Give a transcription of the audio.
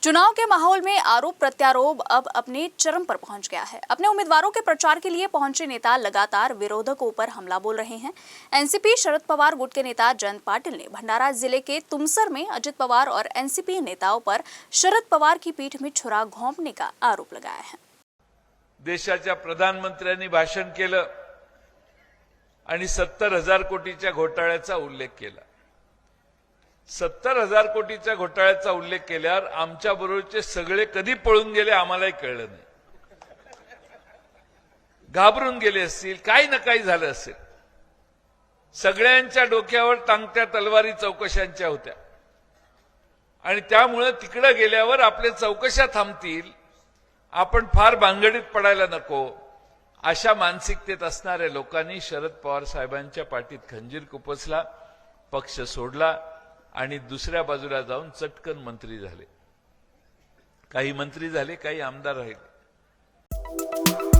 चुनाव के माहौल में आरोप प्रत्यारोप अब अपने चरम पर पहुंच गया है। अपने उम्मीदवारों के प्रचार के लिए पहुंचे नेता लगातार विरोधकों पर हमला बोल रहे हैं। एनसीपी शरद पवार गुट के नेता जयंत पाटिल ने भंडारा जिले के तुमसर में अजित पवार और एनसीपी नेताओं पर शरद पवार की पीठ में छुरा घोंपने का आरोप लगाया है। देशाच्या प्रधानमंत्र्यांनी भाषण केलं आणि 70,000 कोटीच्या घोटाळ्याचा उल्लेख केला। 70,000 कोटीच्या घोटाळ्याचा उल्लेख केल्यावर आमच्या बरोबरचे सगळे कधी पळून गेले आम्हालाही कळलं नाही। घाबरून गेले असतील, काही ना काही झालं असेल। सगळ्यांच्या डोक्यावर टांगत्या तलवारी चौकशांच्या होत्या आणि त्यामुळे तिकडे गेल्यावर आपले चौकशा थांबतील, आपण फार भानगडीत पडायला नको, अशा मानसिकतेत असणाऱ्या लोकांनी शरद पवार साहेबांच्या पाठीत खंजीर खुपसला, पक्ष सोडला आणि दुसऱ्या बाजूला जाऊन चटकन मंत्री झाले। काही मंत्री झाले, काही आमदार राहिले।